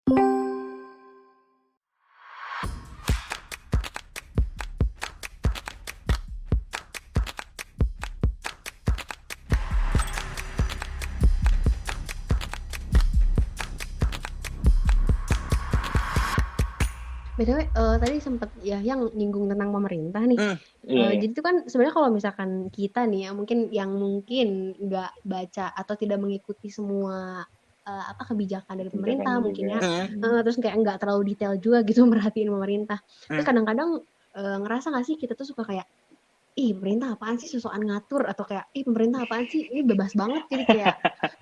BTW, tadi sempet ya yang nyinggung tentang pemerintah nih. Iya, iya. Jadi itu kan sebenarnya kalau misalkan kita nih ya mungkin nggak baca atau tidak mengikuti semua apa kebijakan dari pemerintah Kebijakannya mungkin ya. juga. Terus kayak nggak terlalu detail juga gitu merhatiin pemerintah. Terus Hmm. kadang-kadang ngerasa nggak sih kita tuh suka kayak ih pemerintah apaan sih sosokan ngatur atau kayak ih pemerintah apaan sih ini bebas banget jadi kayak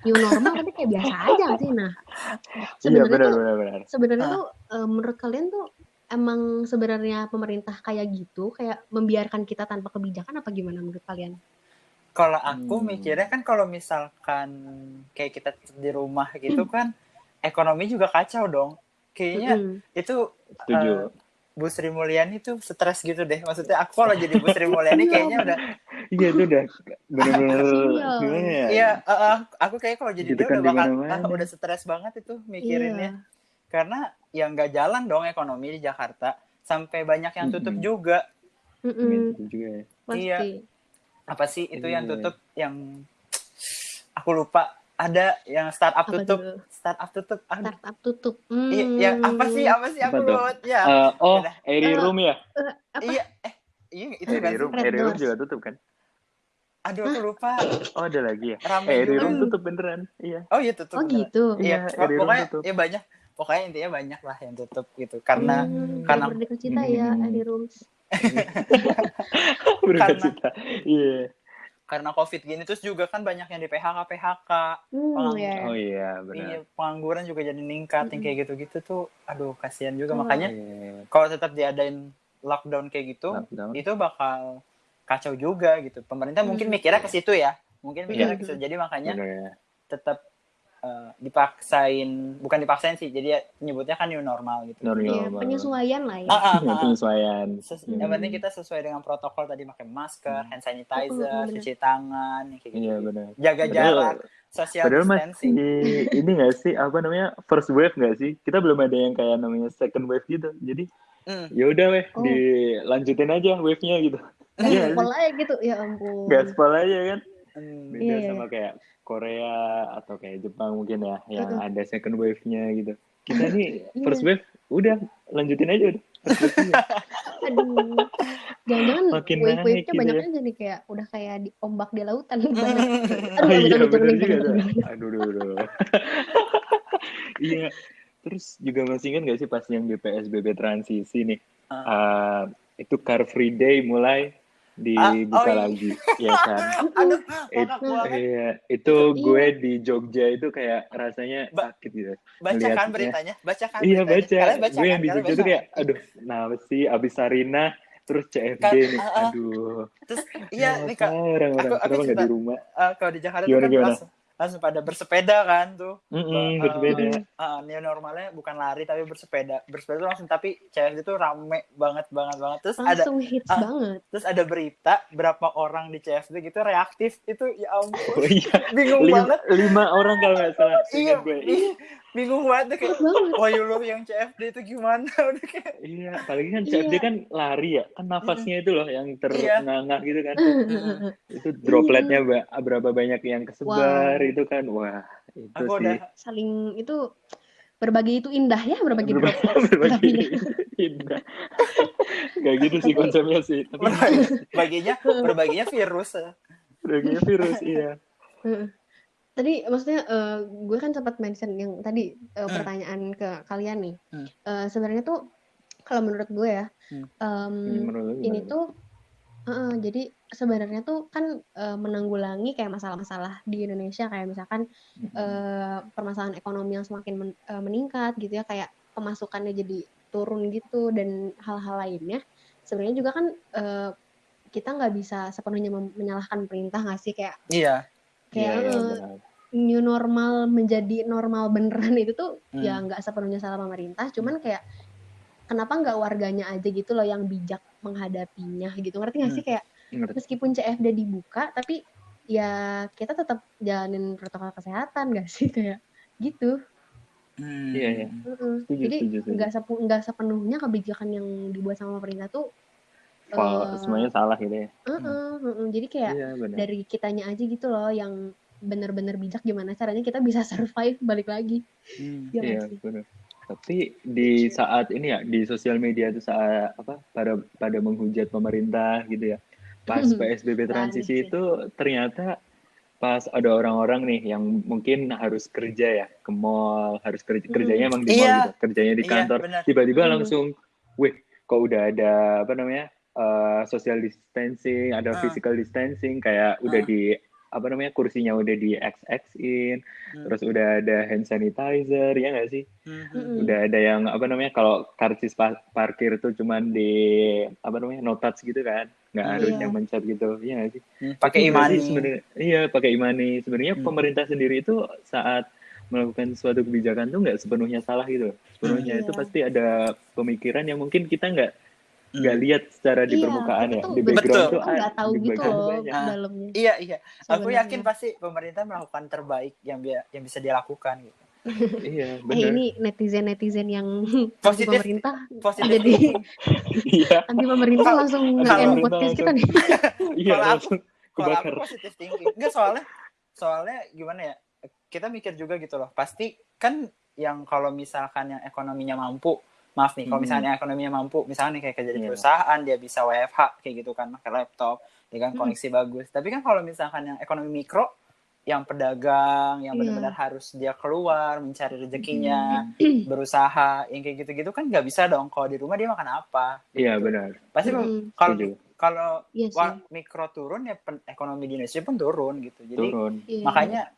new normal tapi kayak biasa aja nggak sih. Nah Iya, sebenarnya benar tuh benar benar. sebenarnya tuh menurut kalian tuh emang sebenarnya pemerintah kayak gitu kayak membiarkan kita tanpa kebijakan apa gimana menurut kalian? Kalau aku mikirnya kan kalau misalkan kayak kita di rumah gitu kan ekonomi juga kacau dong. Kayaknya itu Setuju. Bu Sri Mulyani tuh stres gitu deh. Maksudnya aku kalau jadi Bu Sri Mulyani kayaknya udah Iya, itu udah benar-benar Kasian. gimana ya? iya, aku kayak kalau jadi dia Ditekan udah di bakal mana-mana. udah stres banget itu mikirinnya. Iya. Karena ya nggak jalan dong ekonomi di Jakarta. Sampai banyak yang tutup juga. Itu juga ya. Iya. Pasti. Apa sih itu yang tutup yang aku lupa ada yang startup Apa tutup. tuh? Startup tutup. Aduh. Startup tutup. Iya, ya, apa sih Apa aku tuh? lupa ya. Oh, Udah. Airy Room ya? Apa? Iya, iya itu kan sih. Red Airy Room Doors. juga tutup kan? Aduh, aku lupa. Oh, ada lagi ya? Rame Airy juga. Room tutup beneran. Iya. Oh iya tutup. Oh beneran. gitu. Iya, Airy Room pokoknya tutup. ya banyak. Pokoknya intinya banyak lah yang tutup gitu. Karena Karena berduka cita ya di rooms. Berduka cita. Iya. Karena COVID gini terus juga kan banyak yang di PHK. Ya. Oh iya, benar. Iya, pengangguran juga jadi meningkat yang kayak gitu-gitu tuh. Aduh, kasihan juga makanya Iya. kalau tetap diadain lockdown kayak gitu, itu bakal kacau juga gitu. Pemerintah mungkin mikirnya ke situ ya. Mungkin mikirnya ke situ. Jadi makanya tetap bukan dipaksain sih. Jadi ya, nyebutnya kan new normal gitu. Iya, penyesuaian lah ya. Penyesuaian. Yang penting kita sesuai dengan protokol tadi, pakai masker, hand sanitizer, cuci tangan, kayak gitu. Iya, benar. Jaga jarak, social distancing. Masih ini nggak sih apa namanya first wave nggak sih? Kita belum ada yang kayak namanya second wave gitu. Jadi ya udah dilanjutin aja wave-nya gitu. Gaspol aja gitu, ya ampun. Gaspol aja kan. Beda sama kayak Korea atau kayak Jepang mungkin ya yang ada second wave-nya gitu. Kita nih first wave udah lanjutin aja udah. Aduh. Jangan-jangan wave-wave-nya gitu banyaknya jadi kayak udah kayak di ombak di lautan. Aduh. Iya. Terus juga masih ingat gak sih pas yang di PSBB transisi nih? Itu Car Free Day mulai dibuka lagi, ya kan? Itu gue di Jogja itu kayak rasanya sakit gitu. Bacakan beritanya. Iya baca. Gue yang di Jogja tuh kayak, aduh, kenapa sih abis Sarina terus CFD nih, aduh. Terus iya nih kak, orang-orang kenapa nggak di rumah? Kalau di Jakarta tuh kan langsung pada bersepeda kan tuh. Bersepeda. New normalnya bukan lari tapi bersepeda tuh langsung, tapi CFD tuh rame banget. Terus langsung hits banget. Terus ada berita berapa orang di CFD gitu reaktif itu, ya ampun. Oh, iya. Bingung banget. 5 orang kalau nggak salah. Iya. Bingung banget kayak, lo yang CFD itu gimana? Udah kayak. Iya, apalagi kan CFD kan lari ya, kan nafasnya itu loh yang terengah-engah gitu kan. Itu dropletnya berapa banyak yang kesebar itu kan, wah itu aku sih. Saling itu berbagi itu indah ya, berbagi droplet. Berbagi indah. Kayak gitu sih konsepnya sih. Tapi berbaginya virus. Berbaginya virus, iya. Tadi maksudnya gue kan sempat mention yang tadi pertanyaan ke kalian nih. Sebenarnya tuh kalau menurut gue ya, ini tuh jadi sebenarnya tuh kan menanggulangi kayak masalah-masalah di Indonesia kayak misalkan permasalahan ekonomi yang semakin meningkat gitu ya, kayak pemasukannya jadi turun gitu dan hal-hal lainnya. Sebenarnya juga kan kita nggak bisa sepenuhnya menyalahkan pemerintah nggak sih, kayak new normal menjadi normal beneran itu tuh ya nggak sepenuhnya salah pemerintah, cuman kayak kenapa nggak warganya aja gitu loh yang bijak menghadapinya gitu, ngerti nggak sih? Kayak meskipun CFD dibuka tapi ya kita tetap jalanin protokol kesehatan nggak sih, kayak gitu. Iya. Jadi nggak sepenuhnya kebijakan yang dibuat sama pemerintah tuh semuanya salah gitu ya. Jadi kayak dari kitanya aja gitu loh yang benar-benar bijak gimana caranya kita bisa survive balik lagi. Iya benar. Tapi di saat ini ya di sosial media itu saat pada menghujat pemerintah gitu ya. Pas PSBB transisi itu ternyata pas ada orang-orang nih yang mungkin harus kerja ya ke mall, harus kerjanya emang di mall gitu, kerjanya di kantor, tiba-tiba langsung, kok udah ada social distancing, ada physical distancing, kayak udah di kursinya udah di XX-in, terus udah ada hand sanitizer, ya nggak sih? Udah ada yang kalau karcis parkir tuh cuman di no touch gitu kan, nggak harus yang mencet gitu, ya nggak sih? Pakai e-money. Iya, pakai e-money. Sebenarnya pemerintah sendiri itu saat melakukan suatu kebijakan tuh nggak sepenuhnya salah gitu. Sepenuhnya itu pasti ada pemikiran yang mungkin kita nggak lihat secara di permukaan ya. Di background tuh nggak tahu gitu loh dalamnya. Iya. Aku yakin pasti pemerintah melakukan terbaik yang bisa dia lakukan gitu. Iya, benar. Ini netizen yang positif pemerintah positif jadi anti pemerintah langsung nge-end podcast kita nih. Iya, kalau aku positif thinking. Enggak, soalnya gimana ya? Kita mikir juga gitu loh. Pasti kan yang kalau misalkan yang ekonominya mampu, maaf nih, kalau misalnya ekonominya mampu, misalnya kayak kerja di perusahaan, dia bisa WFH kayak gitu kan, pakai laptop, dengan koneksi bagus. Tapi kan kalau misalkan yang ekonomi mikro, yang pedagang, yang benar-benar harus dia keluar mencari rezekinya, berusaha, yang kayak gitu-gitu kan nggak bisa dong. Kalau di rumah dia makan apa? Iya gitu. Benar. Pasti kalau mikro turun ya ekonomi di Indonesia pun turun gitu. Jadi makanya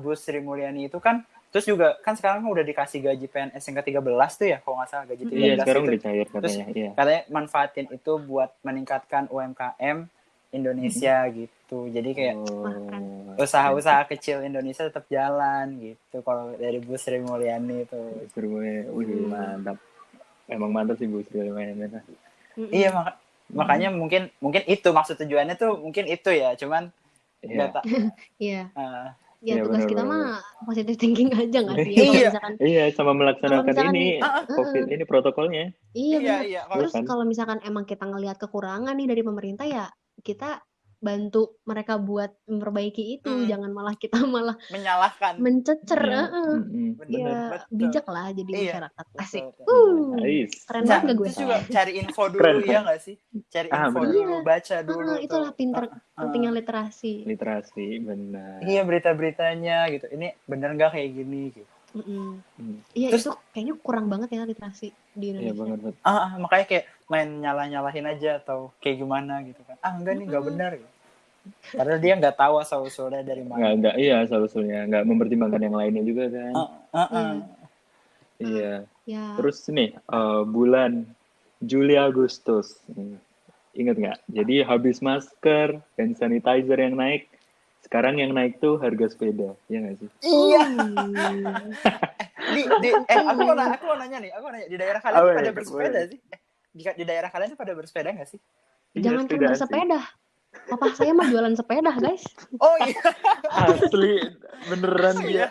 Bu Sri Mulyani itu kan, terus juga kan sekarang udah dikasih gaji PNS yang ke-13 tuh ya, kalau nggak salah gaji 13. Iya, sekarang udah cair katanya. Terus katanya manfaatin itu buat meningkatkan UMKM Indonesia gitu. Jadi kayak usaha-usaha kecil Indonesia tetap jalan gitu kalau dari Bu Sri Mulyani itu. Bu Sri Mulyani, mantap. Emang mantap sih Bu Sri Mulyani. Iya, makanya mungkin itu maksud tujuannya tuh mungkin itu ya, cuman Iya. Ya tugas kita mah positive thinking aja nggak sih? Iya, sama melaksanakan ini COVID ini protokolnya. Iya. Terus kalau misalkan emang kita ngelihat kekurangan nih dari pemerintah ya kita bantu mereka buat memperbaiki itu, jangan malah kita menyalahkan, mencecer. Ya bijak lah jadi masyarakat. Asik. Keren banget gak gue? Terus juga cari info dulu ya nggak sih? Cari info dulu, baca dulu. Itulah pinter, pentingnya literasi. Literasi, benar. Iya, berita-beritanya gitu. Ini bener nggak kayak gini gitu. Iya, terus, itu kayaknya kurang banget ya literasi di Indonesia. Iya banget. Makanya kayak main nyalah-nyalahin aja atau kayak gimana gitu kan. Enggak nih, nggak benar gitu. Padahal dia nggak tahu asal-usulnya dari mana. Nggak, iya asal-usulnya. Nggak mempertimbangkan yang lainnya juga kan. Iya. Terus nih, bulan Juli Agustus. Ingat nggak? Jadi habis masker dan sanitizer yang naik, sekarang yang naik tuh harga sepeda, ya nggak sih? Iya. Aku mau nanya nih, di daerah kalian pada bersepeda sih? Di daerah kalian tuh pada bersepeda nggak sih? Jangan cuma bersepeda. Papa saya mah jualan sepeda, guys. Oh iya. Asli, beneran dia.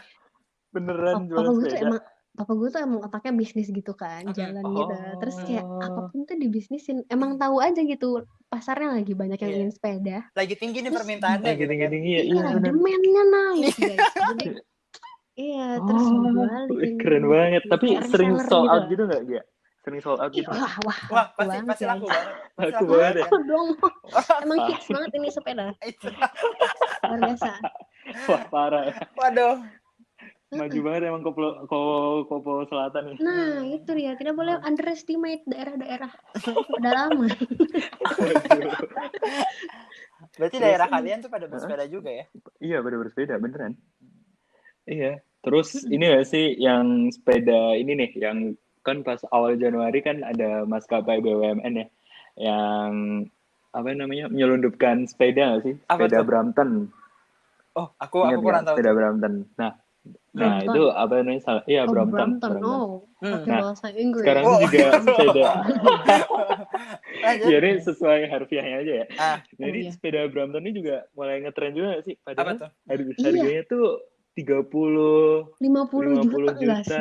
Beneran jualan sepeda. Papa gue tuh emang otaknya bisnis gitu kan, jalan gitu. Terus kayak apapun tuh dibisnisin. Emang tahu aja gitu, pasarnya lagi banyak yang ingin sepeda. Lagi tinggi nih permintaannya. Lagi tinggi. Iya, demand-nya naik, guys. Jadi, terus jualin. Keren banget. Tapi sering sold out gitu nggak, Gia? Sering sold out gitu? Wah, pasti laku banget. Laku banget ya? Dong. Emang hits banget ini sepeda. Luar biasa. Wah, parah ya. Waduh. Maju banget emang Kopo Selatan nih. Nah, itu dia. Tidak boleh underestimate daerah-daerah pedalaman. Berarti daerah kalian tuh pada bersepeda juga ya? Iya, pada bersepeda, beneran. Iya. Terus ini nggak sih yang sepeda ini nih, yang kan pas awal Januari kan ada maskapai BUMN ya, yang menyelundupkan sepeda nggak sih? Sepeda Brampton. Oh, aku kurang tahu. Sepeda Brampton. Nah itu Brampton. Pakai bahasa Inggris. Sekarang juga sepeda. Jadi sesuai harfiahnya aja ya. Jadi sepeda Brampton ini juga mulai ngetren juga sih. Padahal harganya tuh 50 juta enggak sih?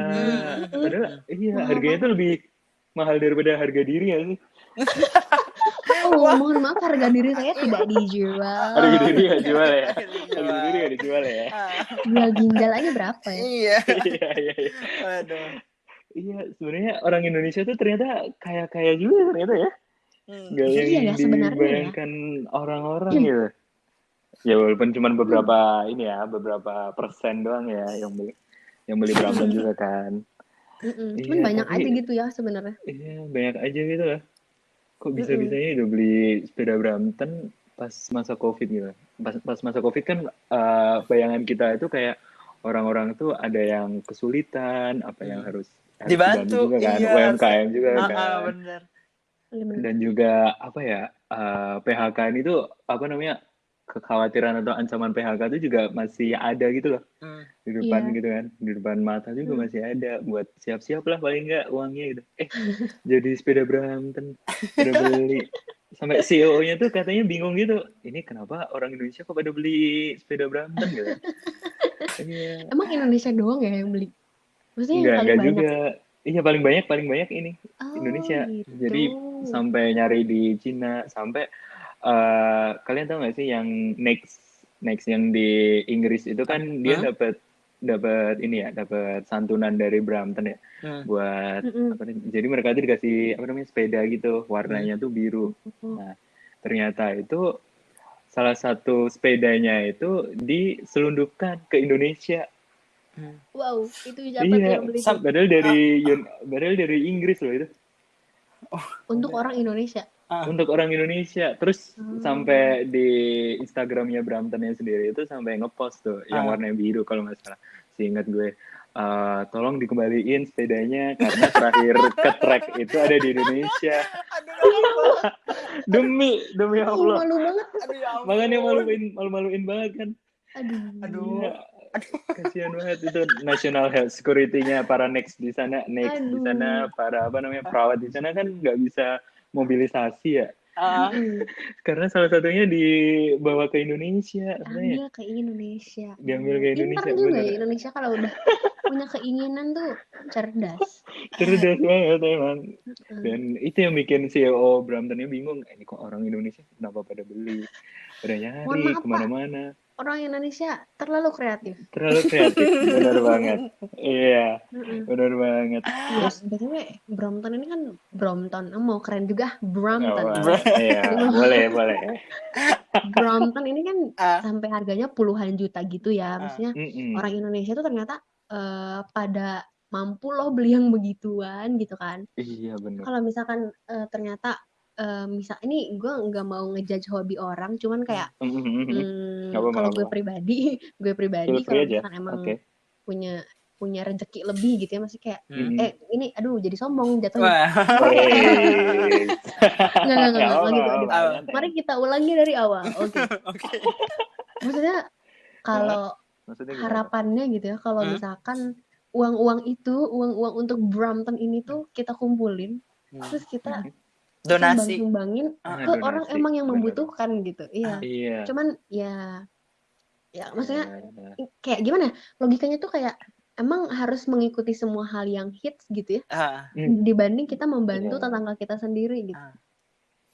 Padahal harganya tuh lebih mahal daripada harga diri ya sih. Mohon maaf, harga diri saya tidak dijual. Harga diri nggak jual ya? Harga diri nggak dijual ya? Jual ginjal aja berapa ya? Iya. Aduh. Iya, sebenarnya orang Indonesia tuh ternyata kaya juga ternyata ya. Gak yang dibayangkan orang-orang gitu. Ya walaupun cuma beberapa persen doang ya yang beli Brampton juga kan. Cuman banyak aja gitu ya sebenarnya. Iya, banyak aja gitu lah. Kok bisa-bisanya udah beli sepeda Brampton pas masa Covid gitu. Pas masa Covid kan bayangan kita itu kayak orang-orang tuh ada yang kesulitan, apa yang harus dibantu juga kan, UMKM juga kan. Bener. Dan juga PHK ini tuh kekhawatiran atau ancaman PHK itu juga masih ada gitu loh di depan gitu kan, di depan mata juga masih ada buat siap-siap lah paling nggak uangnya gitu. Jadi sepeda Brampton udah beli sampai CEO-nya tuh katanya bingung gitu, ini kenapa orang Indonesia kok pada beli sepeda Brampton gitu. Emang Indonesia doang ya yang beli? Maksudnya enggak banyak juga. Iya paling banyak ini Indonesia. Gitu. Jadi sampai nyari di Cina, sampai kalian tahu nggak sih yang Next yang di Inggris itu kan dia dapat santunan dari Brampton ya buat jadi mereka itu dikasih sepeda gitu warnanya tuh biru. Nah ternyata itu salah satu sepedanya itu diselundupkan ke Indonesia. Wow, itu siapa tuh yang beli? Padahal dari Inggris loh itu. Untuk orang Indonesia. Untuk orang Indonesia. Terus sampai di Instagramnya Bramptonnya sendiri itu sampai ngepost tuh yang warna biru kalau nggak salah. Seingat gue, tolong dikembaliin sepedanya karena terakhir ke track itu ada di Indonesia. demi Allah. Malu banget. Makanya malu-maluin banget kan. Aduh. Kasihan banget itu National Health Security-nya para Next di sana, para perawat di sana kan nggak bisa mobilisasi ya. Karena salah satunya dibawa ke Indonesia. Diambil ke Indonesia. Pintar juga ya Indonesia kalau udah punya keinginan tuh cerdas. Cerdas banget emang. Dan itu yang bikin CEO Bramptonnya bingung. Ini kok orang Indonesia kenapa pada beli? Pada nyari kemana-mana. Orang Indonesia terlalu kreatif. Benar banget. Iya, benar banget. Terus btw Brampton ini kan Brompton, mau keren juga Brampton. Iya, boleh. Brampton ini kan sampai harganya puluhan juta gitu ya, maksudnya orang Indonesia tuh ternyata pada mampu loh beli yang begituan gitu kan. Iya benar. Kalau misalkan ternyata ini gue nggak mau ngejudge hobi orang, cuman kayak kalau gue pribadi kalau misalkan emang punya rezeki lebih gitu ya, masih kayak ini jadi sombong jatuhnya. Nggak gitu. Mari kita ulangi dari awal. Oke. Maksudnya kalau harapannya gitu ya, kalau misalkan uang untuk Brampton ini tuh kita kumpulin, terus kita donasi sumbangin ke orang emang yang membutuhkan gitu. Iya. Cuman ya maksudnya kayak gimana? Logikanya tuh kayak emang harus mengikuti semua hal yang hits gitu ya. Dibanding kita membantu tetangga kita sendiri gitu.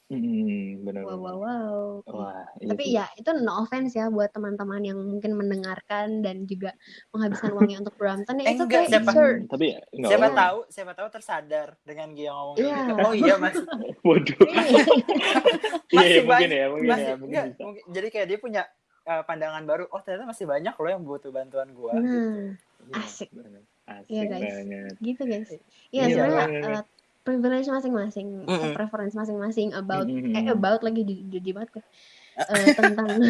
Benar. Wow. Wah, tapi ya itu no offense ya buat teman-teman yang mungkin mendengarkan dan juga menghabiskan uangnya untuk Brampton ya. Itu kayak tapi siapa tahu tersadar dengan dia ngomong gitu. Oh iya Mas. Waduh. Iya mungkin ya. Jadi kayak dia punya pandangan baru. Oh ternyata masih banyak loh yang butuh bantuan gua. Asik. Iya guys. Gitu guys. Iya sebenarnya privilege masing-masing, preference masing-masing about lagi di banget tentang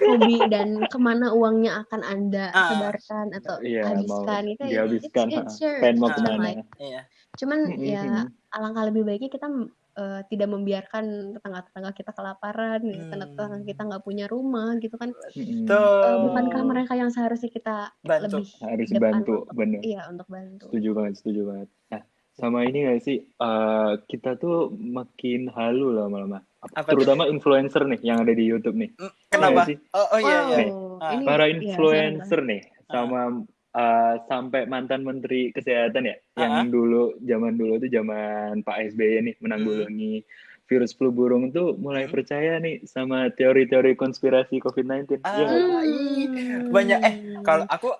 hobi dan kemana uangnya akan Anda sebarkan atau habiskan gitu. Dihabiskan. Spend mau kemana. Cuman ya alangkah lebih baiknya kita tidak membiarkan tetangga-tetangga kita kelaparan, tetangga kita nggak punya rumah gitu kan. Bukankah mereka yang seharusnya kita bantu. Harus bantu, benar. Iya, untuk bantu. Setuju banget. Nah, sama ini nggak sih, kita tuh makin halu lama-lama. Terutama influencer nih yang ada di YouTube nih. Kenapa? Sih? Oh iya. Nih, para influencer nih sama sampai mantan Menteri Kesehatan ya, yang zaman dulu tuh zaman Pak SBY nih menanggulangi virus flu burung tuh mulai percaya nih sama teori-teori konspirasi COVID-19. Banyak kalau aku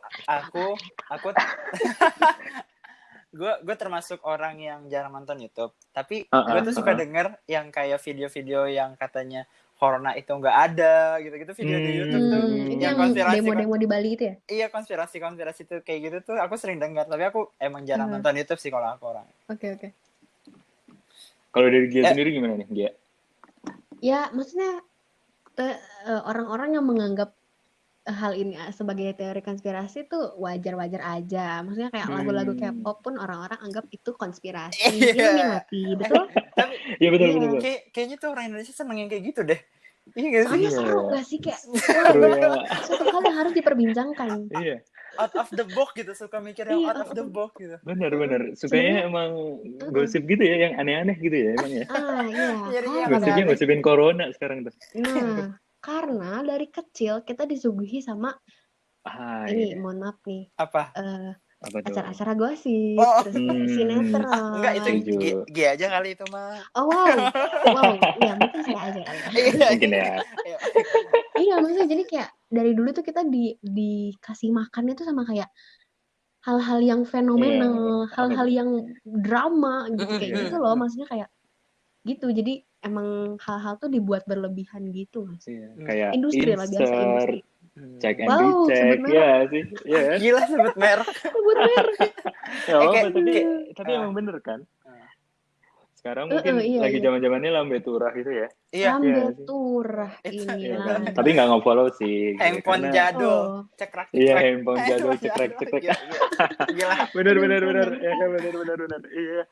gue termasuk orang yang jarang nonton YouTube, tapi gue tuh suka denger yang kayak video-video yang katanya corona itu nggak ada gitu-gitu, video di YouTube tuh yang konspirasi demo-demo di Bali itu ya. Iya, konspirasi tuh kayak gitu tuh aku sering dengar, tapi aku emang jarang nonton YouTube sih kalau aku orang. Oke. Kalau dari Gia sendiri gimana nih, Gia? Ya, maksudnya orang-orang yang menganggap hal ini sebagai teori konspirasi tuh wajar-wajar aja. Maksudnya kayak lagu-lagu K-pop pun orang-orang anggap itu konspirasi. Illuminati, betul? Iya betul. Kayaknya tuh orang Indonesia seneng yang kayak gitu deh. Iya gak sih? Soalnya seru gak sih? Kayak suatu hal yang harus diperbincangkan. Iya. Out of the box gitu, suka mikir yang out of the box gitu. Bener. Sukanya emang gosip gitu ya, yang aneh-aneh gitu ya emang ya. Iya. Gosipnya gosipin corona sekarang tuh. Nah, karena dari kecil kita disuguhi sama mohon maaf nih. Apa? Acara-acara gosip, terus sinetron. Enggak, itu Gia aja kali itu mah. Wow, ya mungkin saya aja. Mungkin ya. Iya, maksudnya jadi kayak dari dulu tuh kita dikasih makannya tuh sama kayak hal-hal yang fenomenal, hal-hal yang drama gitu kayak gitu loh, maksudnya kayak gitu. Jadi emang hal-hal tuh dibuat berlebihan gitu, Mas. Kayak industri lah, biasa industri. Cek and recheck ya sih. Iya. Gila sebut merek. Tapi emang bener kan? Sekarang mungkin lagi zaman-zamannya lambe turah gitu ya. Iya. Lambe turah ini. Tapi nggak nge-follow sih. Handphone jadul. Cekrek. Iya, handphone jadul cekrek. Gila. Bener. Ya kan bener. Iya.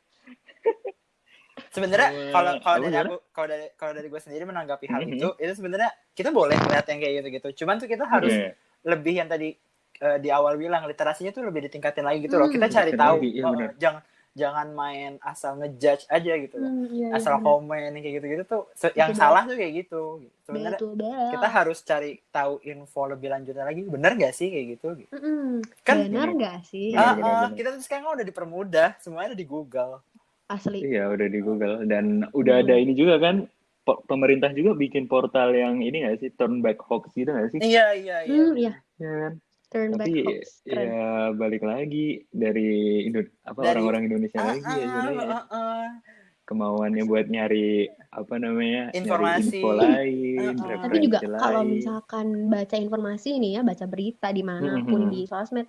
Sebenarnya kalau dari gue sendiri menanggapi hal itu sebenarnya kita boleh ngeliat yang kayak gitu. Cuman tuh kita harus lebih yang tadi di awal bilang, literasinya tuh lebih ditingkatin lagi gitu loh. Kita cari tahu. Jangan main asal ngejudge aja gitu loh. Asal komen kayak gitu-gitu tuh yang salah tuh kayak gitu. Sebenarnya kita harus cari tahu info lebih lanjutnya lagi. Bener gak sih kayak gitu? Kan bener gak sih? Kita tuh sekarang udah dipermudah, semuanya ada di Google. Asli. Iya, udah di Google dan udah ada ini juga kan, pemerintah juga bikin portal yang ini nggak sih, turn back hoax gitu nggak sih? Iya. Ya kan? Turn back hoax. Ya balik lagi dari orang-orang Indonesia lagi ya sebenarnya. Kemauannya buat nyari informasi, info lain, tapi juga kalau misalkan baca informasi ini ya, baca berita dimanapun di sosmed,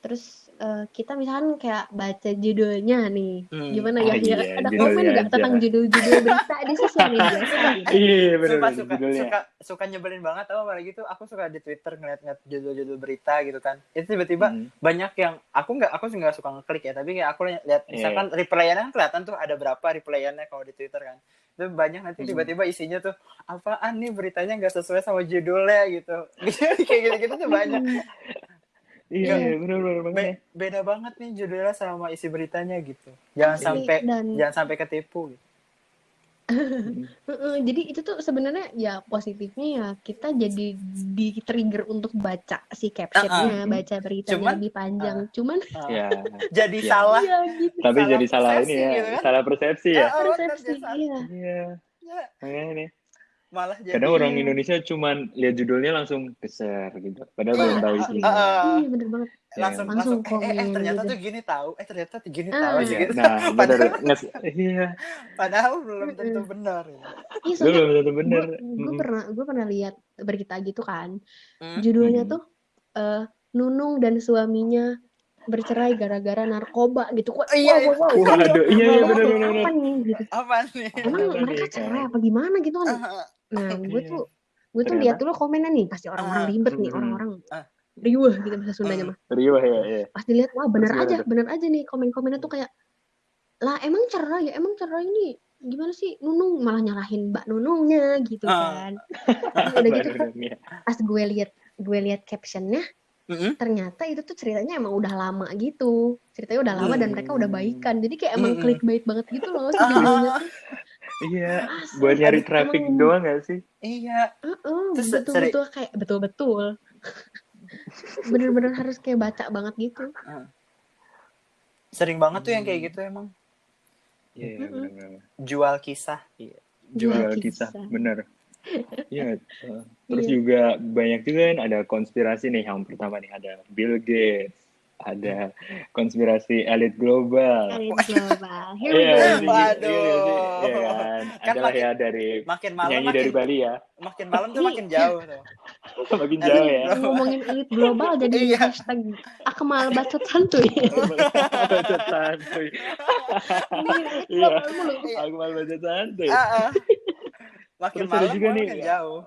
terus kita misalkan kayak baca judulnya nih, gimana ya? Ada komen nggak tentang judul-judul berita di sosial media? Iya benar. Suka nyebelin banget, apalagi tuh aku suka di Twitter ngeliat judul-judul berita gitu kan. Itu tiba-tiba banyak yang aku nggak suka ngeklik ya, tapi kayak aku lihat misalkan replay-nya kelihatan tuh ada berapa replay-nya kalau di Twitter kan. Itu banyak nanti tiba-tiba isinya tuh apaan nih, beritanya nggak sesuai sama judulnya gitu. Kayak gitu tuh banyak. Iya, benar banget. Beda banget nih judulnya sama isi beritanya gitu. Jangan sampai ketipu gitu. Jadi itu tuh sebenarnya ya positifnya ya kita jadi di-trigger untuk baca si captionnya, baca beritanya lebih panjang. Cuman jadi salah. Gitu. Tapi jadi salah ini ya, gitu kan? Salah persepsi ya. Persepsi, iya. Makanya nih. Malah jadi kadang orang Indonesia cuman lihat judulnya langsung keser gitu, padahal belum tahu isinya. Iya bener banget. Langsung komen. Ternyata gitu. tuh gini tahu. Ternyata gini tahu gitu. Nah, padahal belum tentu benar. Iya, belum tentu benar. Gue pernah lihat berita gitu kan. Judulnya tuh Nunung dan suaminya bercerai gara-gara narkoba gitu. Waduh, iya benar. Apa nih gitu? Apa nih? Emang mereka cerai apa gimana gitu kan? Nah, gue tuh lihat dulu komennya nih, pasti orang-orang ribet nih, orang-orang riuh gitu bahasa Sundanya mah. Riuh ya. Pas dilihat, wah bener aja nih komen-komennya tuh kayak, lah emang cerai ini gimana sih, Nunung malah nyalahin Mbak Nunungnya gitu kan. Udah gitu pas gue lihat captionnya, ternyata itu tuh ceritanya emang udah lama gitu, ceritanya udah lama dan mereka udah baikan, jadi kayak emang clickbait banget gitu loh si judulnya tuh. Iya, buat nyari traffic doang gak sih? Iya. Betul-betul kayak betul-betul. bener-bener harus kayak baca banget gitu. Sering banget tuh yang kayak gitu emang. Iya, benar-benar. Jual kisah. Jual kisah, bener. Iya, terus juga banyak juga kan ada konspirasi nih. Yang pertama nih ada Bill Gates, ada konspirasi elit global. Here we go. Waduh. Iya kan? Adalah ya dari makin malam penyanyi dari Bali ya. Makin malam tuh makin jauh tuh. Makin jauh ya. Ngomongin elit global jadi hashtag Akmal Bacot Santuy. Bacot Santuy. Iya, Akmal Bacot Santuy. Makin terus malam ada juga nih, makin jauh.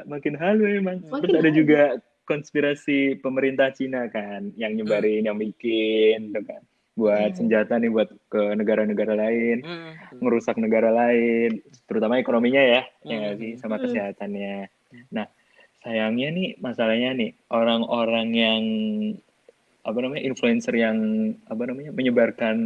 Makin halu emang. Terus ada juga konspirasi pemerintah Cina kan, yang nyebarin, yang bikin, gitu kan, buat senjata nih buat ke negara-negara lain, ngerusak negara lain, terutama ekonominya ya, ya sih, sama kesehatannya. Nah, sayangnya nih, masalahnya nih, orang-orang yang influencer yang menyebarkan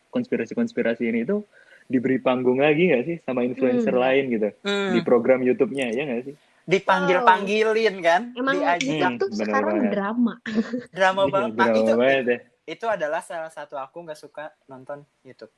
konspirasi-konspirasi ini tuh diberi panggung lagi nggak sih sama influencer lain gitu di program YouTube-nya, ya nggak sih? Dipanggil-panggilin kan? Emang diajak itu sekarang drama. Drama banget. Drama banget deh. Itu adalah salah satu aku nggak suka nonton YouTube.